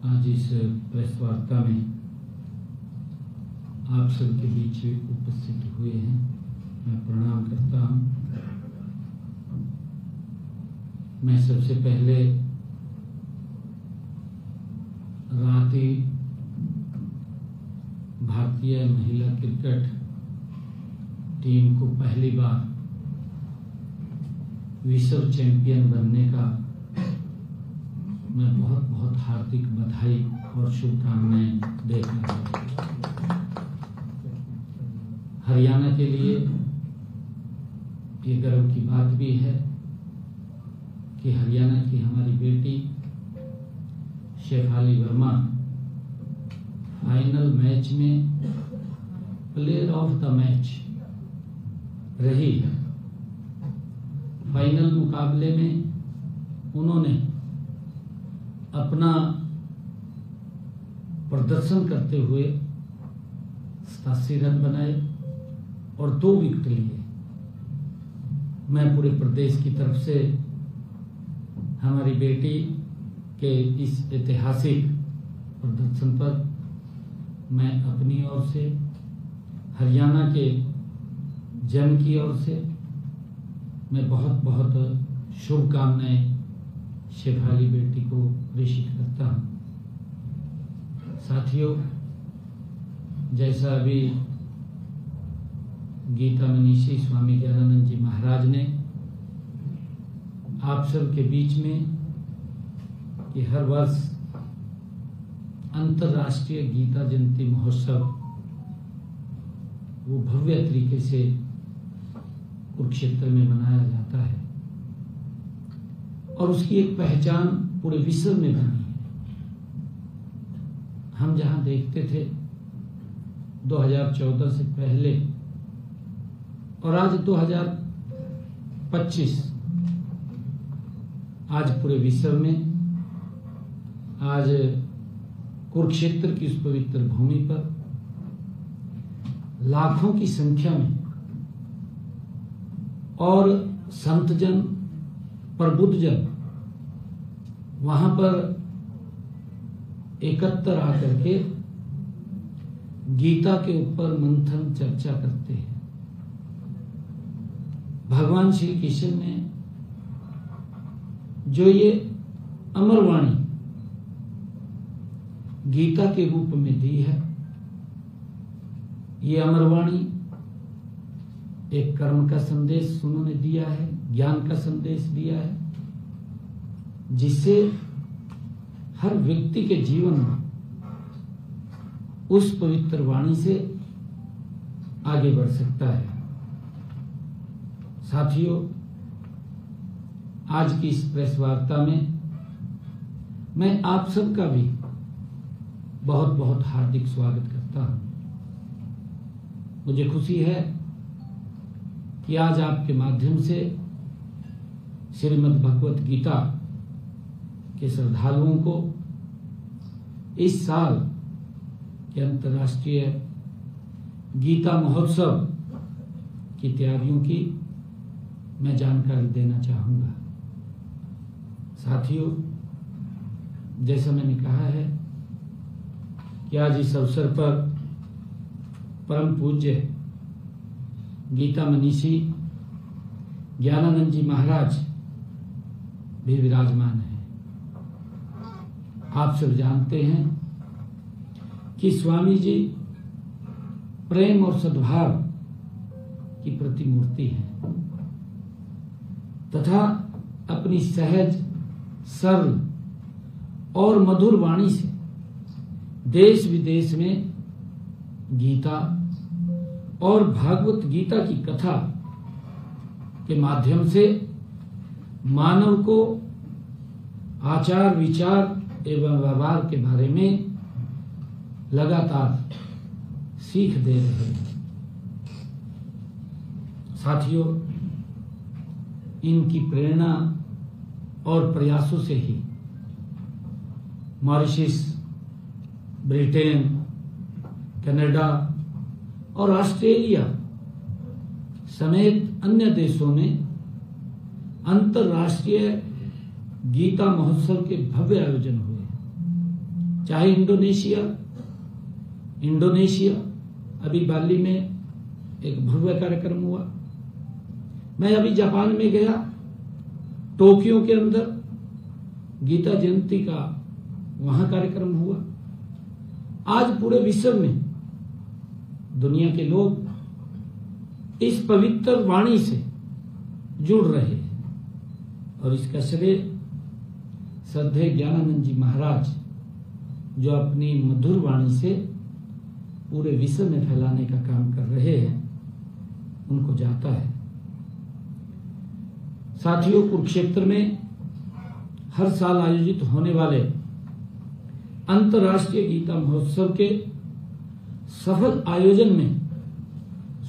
आज इस प्रेस वार्ता में आप सबके बीच उपस्थित हुए हैं, मैं प्रणाम करता हूं। मैं सबसे पहले रांची भारतीय महिला क्रिकेट टीम को पहली बार विश्व चैंपियन बनने का मैं बहुत बहुत हार्दिक बधाई और शुभकामनाएं देता हूं। हरियाणा के लिए ये गर्व की बात भी है कि हरियाणा की हमारी बेटी शेफाली वर्मा फाइनल मैच में प्लेयर ऑफ द मैच रही है। फाइनल मुकाबले में उन्होंने अपना प्रदर्शन करते हुए 87 रन बनाए और 2 विकेट लिए। मैं पूरे प्रदेश की तरफ से हमारी बेटी के इस ऐतिहासिक प्रदर्शन पर मैं अपनी ओर से, हरियाणा के जन की ओर से मैं बहुत बहुत शुभकामनाएं शेफाली बेटी को प्रेषित करता हूं। साथियों, जैसा अभी गीता मनीषी स्वामी ज्ञानानंद जी महाराज ने आप सब के बीच में कि हर वर्ष अंतर्राष्ट्रीय गीता जयंती महोत्सव वो भव्य तरीके से कुरुक्षेत्र में मनाया जाता है और उसकी एक पहचान पूरे विश्व में बनी है। हम जहां देखते थे 2014 से पहले और आज 2025, आज पूरे विश्व में आज कुरुक्षेत्र की उस पवित्र भूमि पर लाखों की संख्या में और संतजन, प्रबुद्धजन वहां पर एकत्र आकर के गीता के ऊपर मंथन चर्चा करते हैं। भगवान श्री कृष्ण ने जो ये अमरवाणी गीता के रूप में दी है, ये अमरवाणी एक कर्म का संदेश उन्होंने दिया है, ज्ञान का संदेश दिया है, जिससे हर व्यक्ति के जीवन में उस पवित्र वाणी से आगे बढ़ सकता है। साथियों, आज की इस प्रेस वार्ता में मैं आप सबका भी बहुत बहुत हार्दिक स्वागत करता हूं। मुझे खुशी है कि आज आपके माध्यम से श्रीमद् भगवत गीता के श्रद्धालुओं को इस साल के अंतर्राष्ट्रीय गीता महोत्सव की तैयारियों की मैं जानकारी देना चाहूंगा। साथियों, जैसा मैंने कहा है कि आज इस अवसर पर परम पूज्य गीता मनीषी ज्ञानानंद जी महाराज भी विराजमान हैं। आप सब जानते हैं कि स्वामी जी प्रेम और सद्भाव की प्रतिमूर्ति हैं तथा अपनी सहज, सरल और मधुर वाणी से देश विदेश में गीता और भागवत गीता की कथा के माध्यम से मानव को आचार, विचार एवं व्यवहार के बारे में लगातार सीख दे रहे हैं। साथियों, इनकी प्रेरणा और प्रयासों से ही मॉरिशस, ब्रिटेन, कनाडा और ऑस्ट्रेलिया समेत अन्य देशों में अंतर्राष्ट्रीय गीता महोत्सव के भव्य आयोजन हुए। चाहे इंडोनेशिया अभी बाली में एक भव्य कार्यक्रम हुआ। मैं अभी जापान में गया, टोक्यो के अंदर गीता जयंती का वहां कार्यक्रम हुआ। आज पूरे विश्व में दुनिया के लोग इस पवित्र वाणी से जुड़ रहे हैं और इसका श्रेय श्रद्धेय ज्ञानानंद जी महाराज, जो अपनी मधुर वाणी से पूरे विश्व में फैलाने का काम कर रहे हैं, उनको जाता है। साथियों, कुरुक्षेत्र में हर साल आयोजित होने वाले अंतर्राष्ट्रीय गीता महोत्सव के सफल आयोजन में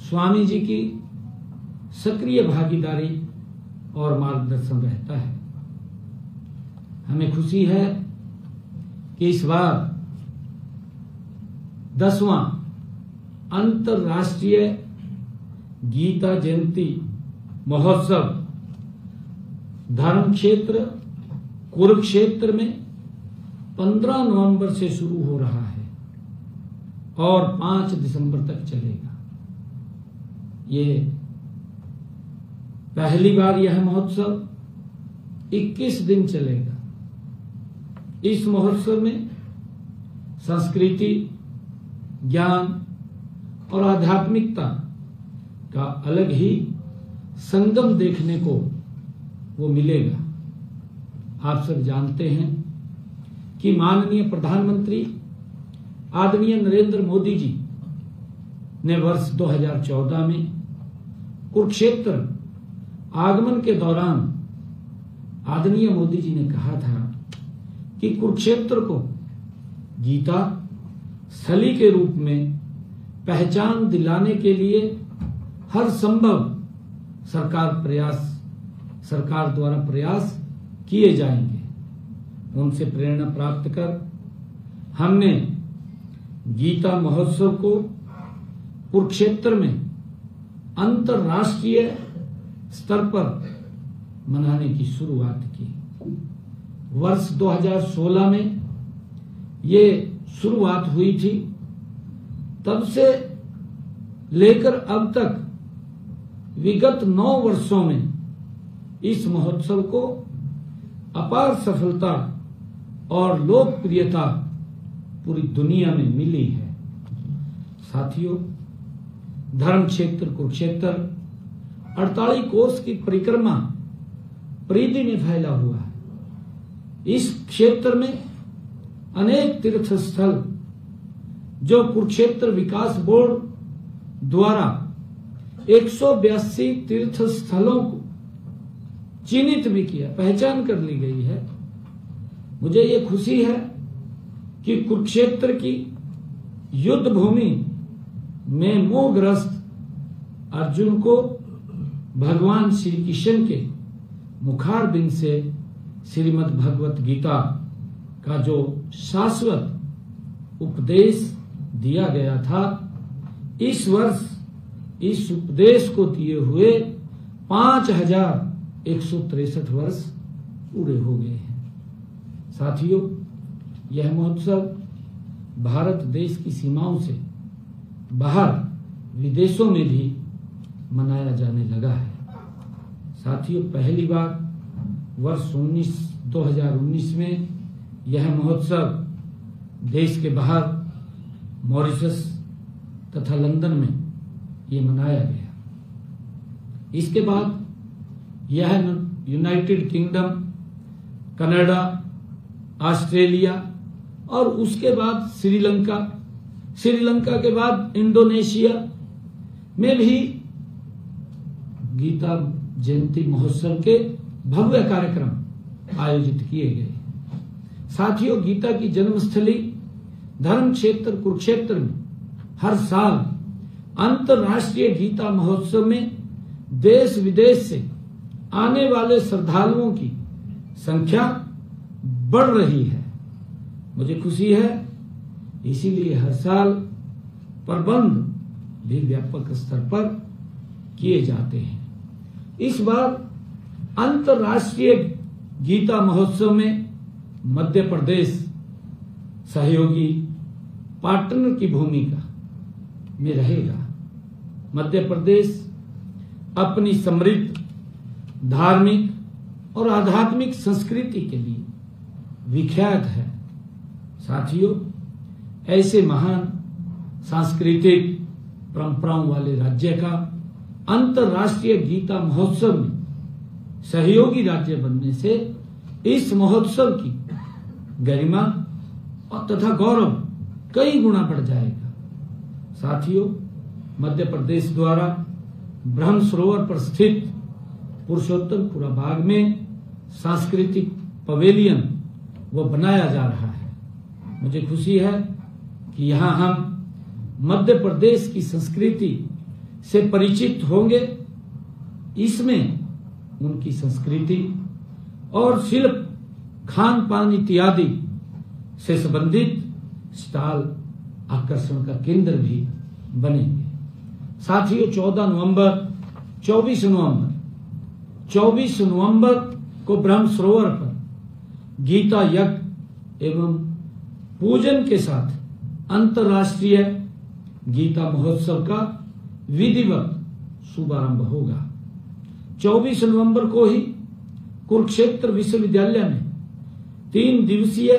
स्वामी जी की सक्रिय भागीदारी और मार्गदर्शन रहता है। हमें खुशी है कि इस बार 10वां अंतर्राष्ट्रीय गीता जयंती महोत्सव धर्म क्षेत्र कुरुक्षेत्र में 15 नवंबर से शुरू हो रहा है और 5 दिसंबर तक चलेगा। ये पहली बार यह महोत्सव 21 दिन चलेगा। इस महोत्सव में संस्कृति, ज्ञान और आध्यात्मिकता का अलग ही संगम देखने को वो मिलेगा। आप सब जानते हैं कि माननीय प्रधानमंत्री आदरणीय नरेंद्र मोदी जी ने वर्ष 2014 में कुरुक्षेत्र आगमन के दौरान आदरणीय मोदी जी ने कहा था कि कुरुक्षेत्र को गीता स्थली के रूप में पहचान दिलाने के लिए हर संभव सरकार द्वारा प्रयास किए जाएंगे। उनसे प्रेरणा प्राप्त कर हमने गीता महोत्सव को कुरुक्षेत्र में अंतर्राष्ट्रीय स्तर पर मनाने की शुरुआत की। वर्ष 2016 में ये शुरुआत हुई थी। तब से लेकर अब तक विगत 9 वर्षों में इस महोत्सव को अपार सफलता और लोकप्रियता पूरी दुनिया में मिली है। साथियों, धर्म क्षेत्र कुरुक्षेत्र 48 कोस की परिक्रमा परिधि में फैला हुआ है। इस क्षेत्र में अनेक तीर्थ स्थल जो कुरुक्षेत्र विकास बोर्ड द्वारा 182 तीर्थ स्थलों को चिन्हित भी किया, पहचान कर ली गई है। मुझे ये खुशी है कि कुरुक्षेत्र की युद्ध भूमि में मोहग्रस्त अर्जुन को भगवान श्री कृष्ण के मुखारबिंद से श्रीमद् भगवत गीता का जो शाश्वत उपदेश दिया गया था, इस वर्ष इस उपदेश को दिए हुए 5163 वर्ष पूरे हो गए हैं। साथियों, यह महोत्सव भारत देश की सीमाओं से बाहर विदेशों में भी मनाया जाने लगा है। साथियों, पहली बार वर्ष 2019 में यह महोत्सव देश के बाहर मॉरिशस तथा लंदन में ये मनाया गया। इसके बाद यह यूनाइटेड किंगडम, कनाडा, ऑस्ट्रेलिया और उसके बाद श्रीलंका के बाद इंडोनेशिया में भी गीता जयंती महोत्सव के भव्य कार्यक्रम आयोजित किए गए। साथियों, गीता की जन्मस्थली धर्म क्षेत्र कुरुक्षेत्र में हर साल अंतर्राष्ट्रीय गीता महोत्सव में देश विदेश से आने वाले श्रद्धालुओं की संख्या बढ़ रही है। मुझे खुशी है, इसीलिए हर साल प्रबंध भी व्यापक स्तर पर किए जाते हैं। इस बार अंतर्राष्ट्रीय गीता महोत्सव में मध्य प्रदेश सहयोगी पार्टनर की भूमिका में रहेगा। मध्य प्रदेश अपनी समृद्ध धार्मिक और आध्यात्मिक संस्कृति के लिए विख्यात है। साथियों, ऐसे महान सांस्कृतिक परंपराओं वाले राज्य का अंतर्राष्ट्रीय गीता महोत्सव में सहयोगी राज्य बनने से इस महोत्सव की गरिमा और तथा गौरव कई गुना बढ़ जाएगा। साथियों, मध्य प्रदेश द्वारा ब्रह्म सरोवर पर स्थित पुरुषोत्तमपुरा बाग में सांस्कृतिक पवेलियन वो बनाया जा रहा है। मुझे खुशी है कि यहाँ हम मध्य प्रदेश की संस्कृति से परिचित होंगे। इसमें उनकी संस्कृति और शिल्प, खान पान इत्यादि से संबंधित स्टॉल आकर्षण का केंद्र भी बनेंगे। साथियों, 14 नवंबर 24 नवंबर को ब्रह्म सरोवर पर गीता यज्ञ एवं पूजन के साथ अंतर्राष्ट्रीय गीता महोत्सव का विधिवत शुभारंभ होगा। 24 नवंबर को ही कुरुक्षेत्र विश्वविद्यालय में 3 दिवसीय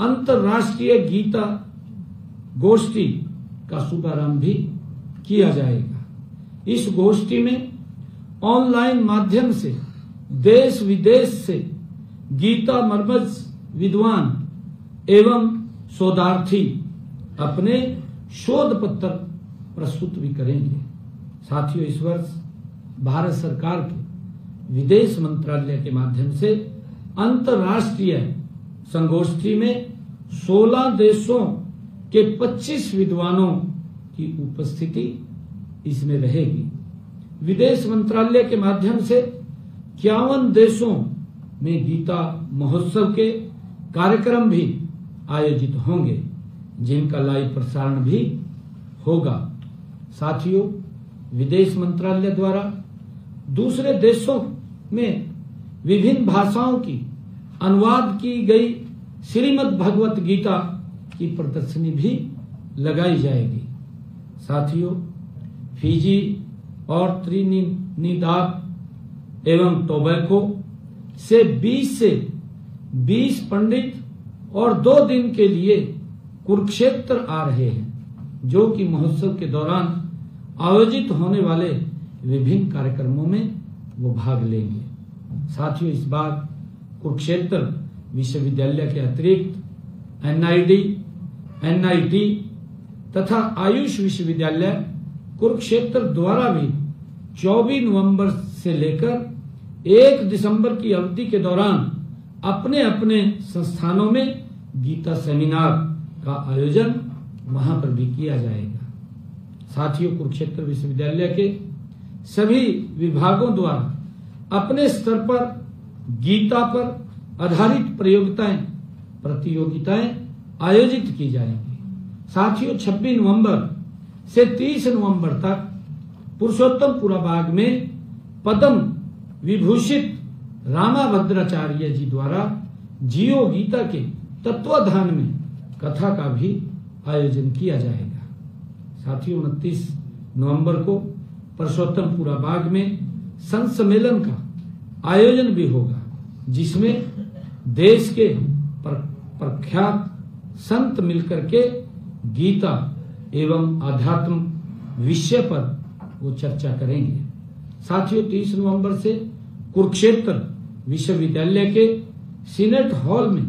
अंतर्राष्ट्रीय गीता गोष्ठी का शुभारंभ भी किया जाएगा। इस गोष्ठी में ऑनलाइन माध्यम से देश विदेश से गीता मर्मज्ञ विद्वान एवं शोधार्थी अपने शोध पत्र प्रस्तुत भी करेंगे। साथियों, इस वर्ष भारत सरकार के विदेश मंत्रालय के माध्यम से अंतर्राष्ट्रीय संगोष्ठी में 16 देशों के 25 विद्वानों की उपस्थिति इसमें रहेगी। विदेश मंत्रालय के माध्यम से 51 देशों में गीता महोत्सव के कार्यक्रम भी आयोजित होंगे, जिनका लाइव प्रसारण भी होगा। साथियों, विदेश मंत्रालय द्वारा दूसरे देशों में विभिन्न भाषाओं की अनुवाद की गई श्रीमद् भगवत गीता की प्रदर्शनी भी लगाई जाएगी। साथियों, फिजी और त्रिनिदाद एवं टोबैको से 20 पंडित और 2 दिन के लिए कुरुक्षेत्र आ रहे हैं, जो कि महोत्सव के दौरान आयोजित होने वाले विभिन्न कार्यक्रमों में वो भाग लेंगे। साथियों, इस बार कुरुक्षेत्र विश्वविद्यालय के अतिरिक्त एनआईटी तथा आयुष विश्वविद्यालय कुरुक्षेत्र द्वारा भी 24 नवंबर से लेकर 1 दिसंबर की अवधि के दौरान अपने अपने संस्थानों में गीता सेमिनार का आयोजन वहां पर भी किया जाएगा। साथियों, कुरुक्षेत्र विश्वविद्यालय के सभी विभागों द्वारा अपने स्तर पर गीता पर आधारित प्रतियोगिताएं आयोजित की जाएंगी। साथियों, 26 नवंबर से 30 नवंबर तक पुरुषोत्तमपुरा बाग में पद्म विभूषित रामाभद्राचार्य जी द्वारा जियो गीता के तत्वाधान में कथा का भी आयोजन किया जाएगा। साथियों, 29 नवंबर को पुरुषोत्तमपुरा बाग में संत सम्मेलन का आयोजन भी होगा, जिसमें देश के प्रख्यात संत मिलकर के गीता एवं आध्यात्म विषय पर वो चर्चा करेंगे। साथियों, 30 नवंबर से कुरुक्षेत्र विश्वविद्यालय के सीनेट हॉल में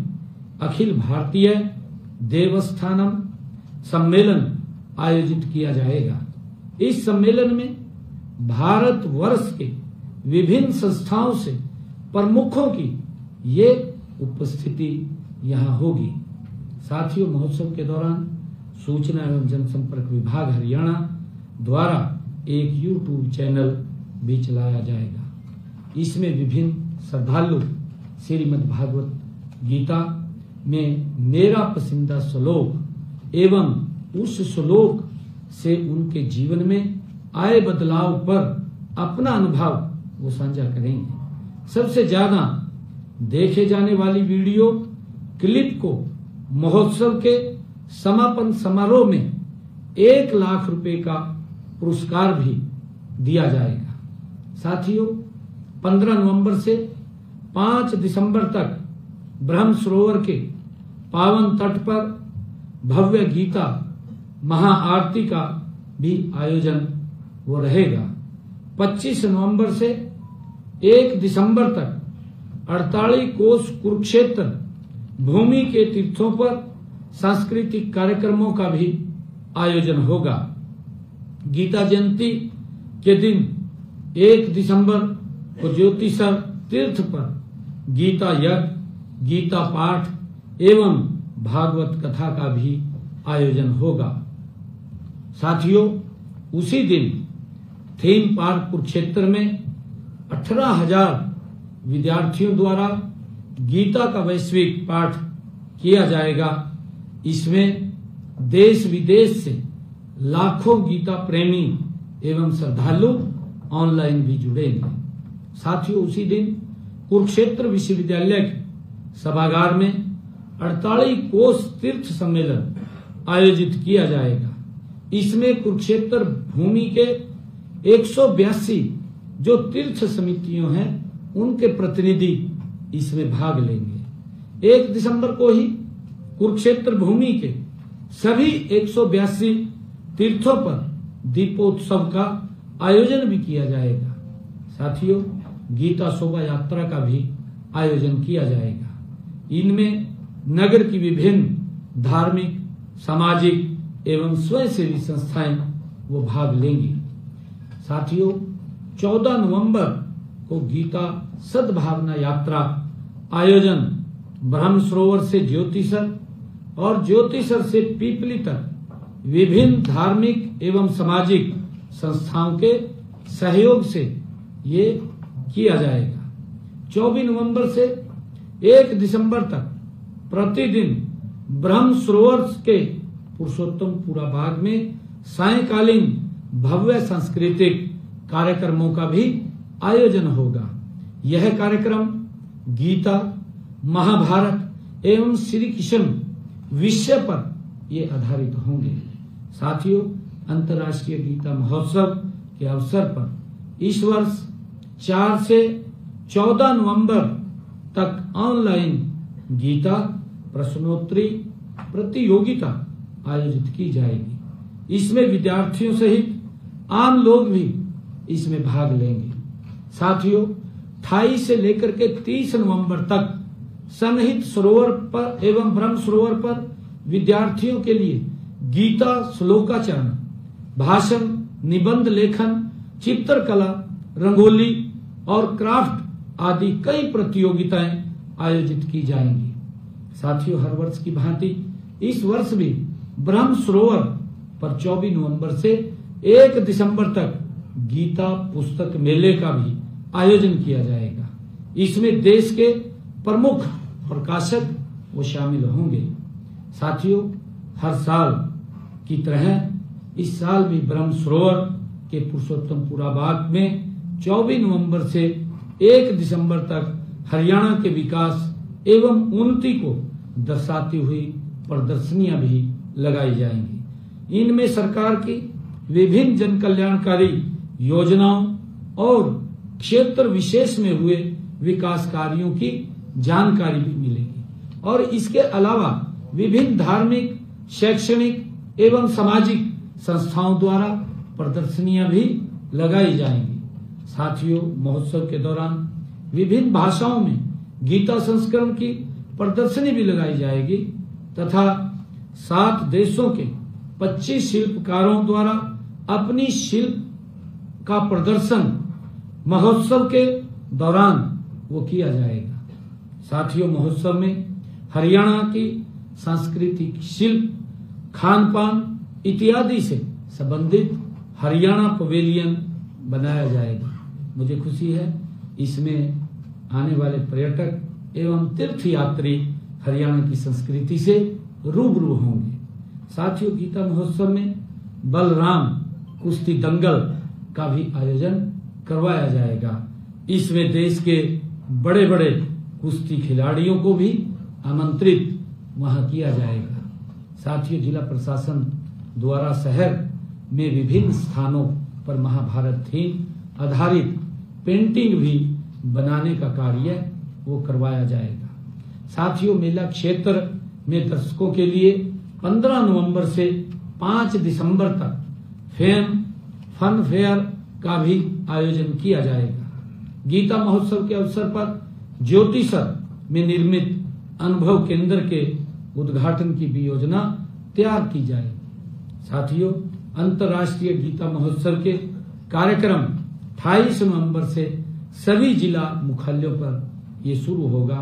अखिल भारतीय देवस्थानम सम्मेलन आयोजित किया जाएगा। इस सम्मेलन में भारत वर्ष के विभिन्न संस्थाओं से प्रमुखों की ये उपस्थिति यहाँ होगी। साथियों, महोत्सव के दौरान सूचना एवं जनसंपर्क विभाग हरियाणा द्वारा एक यूट्यूब चैनल भी चलाया जाएगा। इसमें विभिन्न श्रद्धालु श्रीमद् भागवत गीता में मेरा पसंदीदा श्लोक एवं उस श्लोक से उनके जीवन में आए बदलाव पर अपना अनुभव वो साझा करेंगे। सबसे ज्यादा देखे जाने वाली वीडियो क्लिप को महोत्सव के समापन समारोह में 1 लाख रुपए का पुरस्कार भी दिया जाएगा। साथियों, 15 नवंबर से 5 दिसंबर तक ब्रह्म सरोवर के पावन तट पर भव्य गीता महाआरती का भी आयोजन वो रहेगा। 25 नवंबर से 1 दिसंबर तक 48 कोस कुरुक्षेत्र भूमि के तीर्थों पर सांस्कृतिक कार्यक्रमों का भी आयोजन होगा। गीता जयंती के दिन 1 दिसंबर को ज्योतिसर तीर्थ पर गीता यज्ञ, गीता पाठ एवं भागवत कथा का भी आयोजन होगा। साथियों, उसी दिन थीम पार्क कुरुक्षेत्र में 18,000 विद्यार्थियों द्वारा गीता का वैश्विक पाठ किया जाएगा। इसमें देश विदेश से लाखों गीता प्रेमी एवं श्रद्धालु ऑनलाइन भी जुड़ेंगे। साथियों, उसी दिन कुरुक्षेत्र विश्वविद्यालय के सभागार में 48 कोस तीर्थ सम्मेलन आयोजित किया जाएगा। इसमें कुरुक्षेत्र भूमि के 182 जो तीर्थ समितियों हैं उनके प्रतिनिधि इसमें भाग लेंगे। 1 दिसंबर को ही कुरुक्षेत्र भूमि के सभी 182 तीर्थों पर दीपोत्सव का आयोजन भी किया जाएगा। साथियों, गीता शोभा यात्रा का भी आयोजन किया जाएगा। इनमें नगर की विभिन्न धार्मिक, सामाजिक एवं स्वयंसेवी संस्थाएं वो भाग लेंगी। साथियों, 14 नवंबर को गीता सद्भावना यात्रा आयोजन ब्रह्म सरोवर से ज्योतिसर और ज्योतिसर से पीपली तक विभिन्न धार्मिक एवं सामाजिक संस्थाओं के सहयोग से ये किया जाएगा। 24 नवंबर से 1 दिसंबर तक प्रतिदिन ब्रह्म सरोवर के पुरुषोत्तमपुरा बाग में सायंकालीन भव्य सांस्कृतिक कार्यक्रमों का भी आयोजन होगा। यह कार्यक्रम गीता, महाभारत एवं श्री कृष्ण विषय पर ये आधारित होंगे। साथियों, अंतर्राष्ट्रीय गीता महोत्सव के अवसर पर इस वर्ष 4 से 14 नवंबर तक ऑनलाइन गीता प्रश्नोत्तरी प्रतियोगिता आयोजित की जाएगी। इसमें विद्यार्थियों सहित आम लोग भी इसमें भाग लेंगे। साथियों, 28 से लेकर के 30 नवंबर तक सन्निहित सरोवर पर एवं ब्रह्म सरोवर पर विद्यार्थियों के लिए गीता श्लोकाचरण, भाषण, निबंध लेखन, चित्रकला, रंगोली और क्राफ्ट आदि कई प्रतियोगिताएं आयोजित की जाएंगी। साथियों, हर वर्ष की भांति इस वर्ष भी ब्रह्म सरोवर पर 24 नवंबर से 1 दिसंबर तक गीता पुस्तक मेले का भी आयोजन किया जाएगा। इसमें देश के प्रमुख प्रकाशक वो शामिल होंगे। साथियों, हर साल की तरह इस साल भी ब्रह्म सरोवर के पुरुषोत्तमपुरा बाग में 24 नवंबर से 1 दिसंबर तक हरियाणा के विकास एवं उन्नति को दर्शाती हुई प्रदर्शनियां भी लगाई जाएंगी। इनमें सरकार की विभिन्न जन कल्याणकारी योजनाओं और क्षेत्र विशेष में हुए विकास कार्यों की जानकारी भी मिलेगी और इसके अलावा विभिन्न धार्मिक, शैक्षणिक एवं सामाजिक संस्थाओं द्वारा प्रदर्शनियां भी लगाई जाएंगी। साथियों, महोत्सव के दौरान विभिन्न भाषाओं में गीता संस्करण की प्रदर्शनी भी लगाई जाएगी तथा 7 देशों के 25 शिल्पकारों द्वारा अपनी शिल्प का प्रदर्शन महोत्सव के दौरान वो किया जाएगा। साथियों, महोत्सव में हरियाणा की सांस्कृतिक शिल्प, खान पान इत्यादि से संबंधित हरियाणा पवेलियन बनाया जाएगा। मुझे खुशी है इसमें आने वाले पर्यटक एवं तीर्थ यात्री हरियाणा की संस्कृति से रूबरू होंगे। साथियों, गीता महोत्सव में बलराम कुश्ती दंगल का भी आयोजन करवाया जाएगा। इसमें देश के बड़े बड़े कुश्ती खिलाड़ियों को भी आमंत्रित वहां किया जाएगा। साथियों, जिला प्रशासन द्वारा शहर में विभिन्न स्थानों पर महाभारत थीम आधारित पेंटिंग भी बनाने का कार्य वो करवाया जाएगा। साथियों, मेला क्षेत्र में दर्शकों के लिए 15 नवंबर से 5 दिसंबर तक फन फेयर का भी आयोजन किया जाएगा। गीता महोत्सव के अवसर पर ज्योतिसर में निर्मित अनुभव केंद्र के उद्घाटन की भी योजना तैयार की जाएगी। साथियों, अंतर्राष्ट्रीय गीता महोत्सव के कार्यक्रम 28 नवंबर से सभी जिला मुख्यालयों पर ये शुरू होगा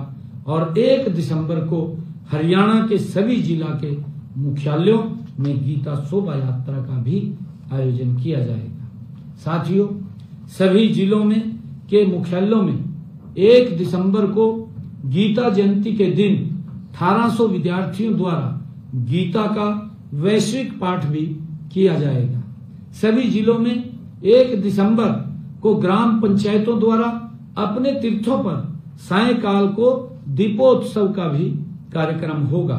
और 1 दिसंबर को हरियाणा के सभी जिला के मुख्यालयों में गीता शोभा यात्रा का भी आयोजन किया जाएगा। साथियों, सभी जिलों में के मुख्यालयों में 1 दिसंबर को गीता जयंती के दिन 1800 विद्यार्थियों द्वारा गीता का वैश्विक पाठ भी किया जाएगा। सभी जिलों में 1 दिसंबर को ग्राम पंचायतों द्वारा अपने तीर्थों पर सायंकाल को दीपोत्सव का भी कार्यक्रम होगा।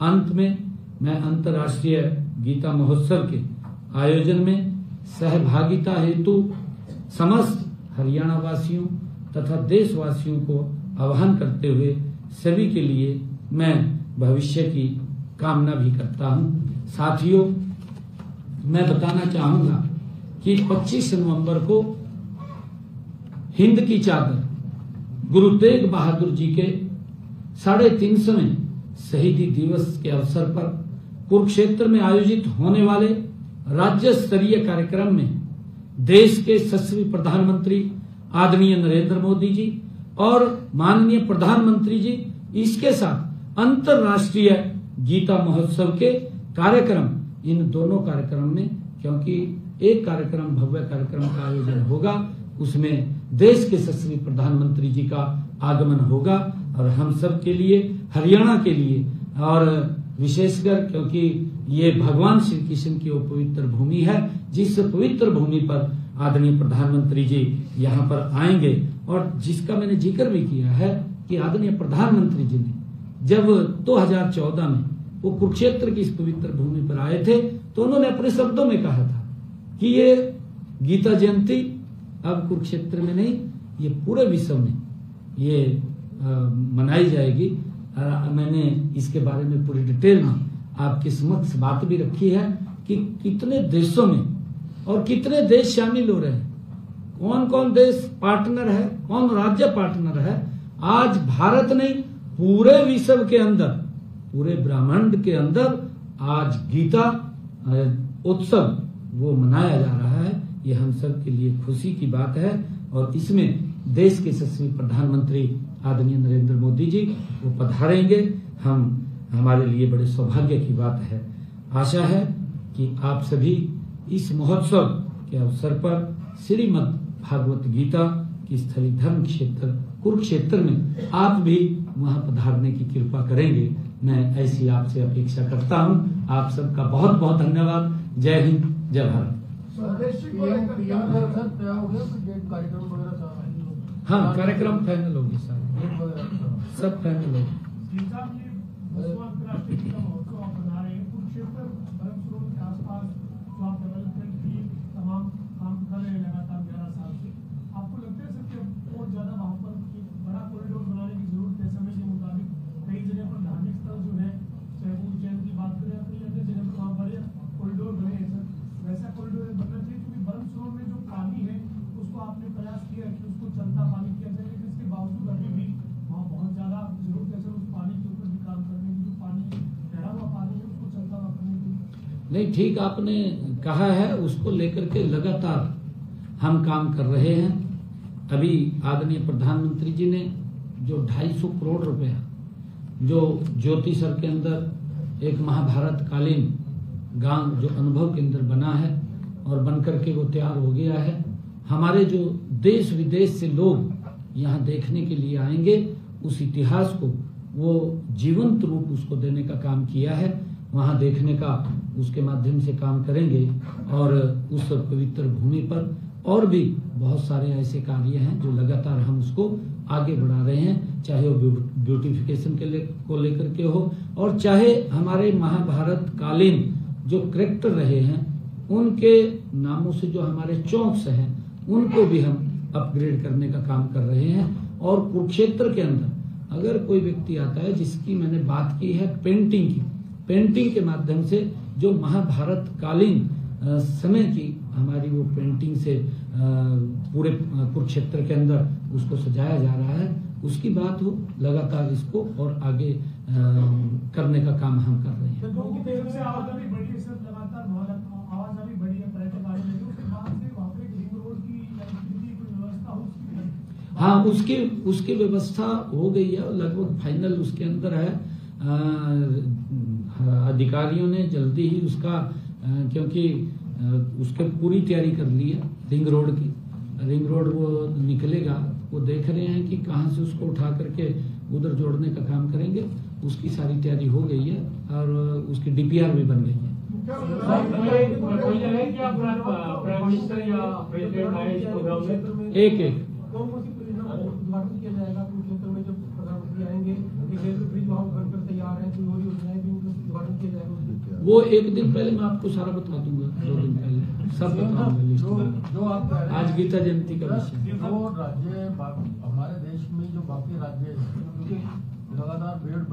अंत में मैं अंतर्राष्ट्रीय गीता महोत्सव के आयोजन में सहभागिता हेतु समस्त हरियाणा वासियों तथा देशवासियों को आह्वान करते हुए सभी के लिए मैं भविष्य की कामना भी करता हूं। साथियों, मैं बताना चाहूंगा कि 25 नवंबर को हिंद की चादर गुरु तेग बहादुर जी के 350वें शहीदी दिवस के अवसर पर कुरुक्षेत्र में आयोजित होने वाले राज्य स्तरीय कार्यक्रम में देश के यशस्वी प्रधानमंत्री आदरणीय नरेंद्र मोदी जी और माननीय प्रधानमंत्री जी, इसके साथ अंतर्राष्ट्रीय गीता महोत्सव के कार्यक्रम, इन दोनों कार्यक्रम में, क्योंकि एक कार्यक्रम भव्य कार्यक्रम का आयोजन होगा, उसमें देश के यशस्वी प्रधानमंत्री जी का आगमन होगा और हम सब के लिए, हरियाणा के लिए और विशेषकर क्योंकि ये भगवान श्री कृष्ण की वो पवित्र भूमि है, जिस पवित्र भूमि पर आदरणीय प्रधानमंत्री जी यहाँ पर आएंगे और जिसका मैंने जिक्र भी किया है कि आदरणीय प्रधानमंत्री जी ने जब 2014 में वो कुरुक्षेत्र की इस पवित्र भूमि पर आए थे तो उन्होंने अपने शब्दों में कहा था कि ये गीता जयंती अब कुरुक्षेत्र में नहीं, ये पूरे विश्व में ये मनाई जाएगी। मैंने इसके बारे में पूरी डिटेल में आपके समक्ष बात भी रखी है कि कितने देशों में और कितने देश शामिल हो रहे हैं, कौन कौन देश पार्टनर है, कौन राज्य पार्टनर है। आज भारत नहीं, पूरे विश्व के अंदर, पूरे ब्रह्मांड के अंदर आज गीता उत्सव वो मनाया जा रहा है। ये हम सब के लिए खुशी की बात है और इसमें देश के यशस्वी प्रधानमंत्री आदरणीय नरेंद्र मोदी जी वो पधारेंगे, हमारे लिए बड़े सौभाग्य की बात है। आशा है कि आप सभी इस महोत्सव के अवसर पर श्रीमद् भागवत गीता की स्थली धर्म क्षेत्र कुरुक्षेत्र में आप भी वहां पधारने की कृपा करेंगे, मैं ऐसी आपसे अपेक्षा करता हूं। आप सबका बहुत बहुत धन्यवाद। जय हिंद, जय भारत। हाँ, कार्यक्रम फाइनल होगी सर, सब फाइनल होगी। नहीं, ठीक आपने कहा है, उसको लेकर के लगातार हम काम कर रहे हैं। अभी आदरणीय प्रधानमंत्री जी ने जो 250 करोड़ रुपया जो ज्योतिसर के अंदर एक महाभारत कालीन गांव जो अनुभव केंद्र बना है और बनकर के वो तैयार हो गया है, हमारे जो देश विदेश से लोग यहाँ देखने के लिए आएंगे, उस इतिहास को वो जीवंत रूप उसको देने का काम किया है। वहां देखने का उसके माध्यम से काम करेंगे और उस पवित्र भूमि पर और भी बहुत सारे ऐसे कार्य हैं जो लगातार हम उसको आगे बढ़ा रहे हैं, चाहे वो ब्यूटिफिकेशन को लेकर के हो, और चाहे हमारे महाभारत कालीन जो कैरेक्टर रहे हैं उनके नामों से जो हमारे चौक्स हैं उनको भी हम अपग्रेड करने का काम कर रहे हैं। और कुरुक्षेत्र के अंदर अगर कोई व्यक्ति आता है, जिसकी मैंने बात की है पेंटिंग की, पेंटिंग के माध्यम से जो महाभारत कालीन समय की हमारी वो पेंटिंग से पूरे कुरुक्षेत्र के अंदर उसको सजाया जा रहा है, उसकी बात हो, लगातार इसको और आगे करने का काम हम कर रहे हैं। हाँ, उसकी व्यवस्था हो गई है, लगभग फाइनल उसके अंदर है। अधिकारियों ने जल्दी ही उसका क्योंकि उसके पूरी तैयारी कर ली है। रिंग रोड वो निकलेगा, वो देख रहे हैं कि कहाँ से उसको उठा करके उधर जोड़ने का काम करेंगे। उसकी सारी तैयारी हो गई है और उसकी डीपीआर भी बन गई है। एक उद्घाटन किया जाएगा कुरुक्षेत्र में, जब प्रधानमंत्री आएंगे ब्रिज वहां बनकर तैयार है, कोई और योजनाएं भी उद्घाटन किया जाएगा। वो एक दिन पहले मैं आपको सारा बता दूंगा, 2 दिन पहले सब बताऊंगा लिस्ट। जो आप आज गीता जयंती का विषय, जो राज्य हमारे देश में जो बाकी राज्य है, क्योंकि लगातार भीड़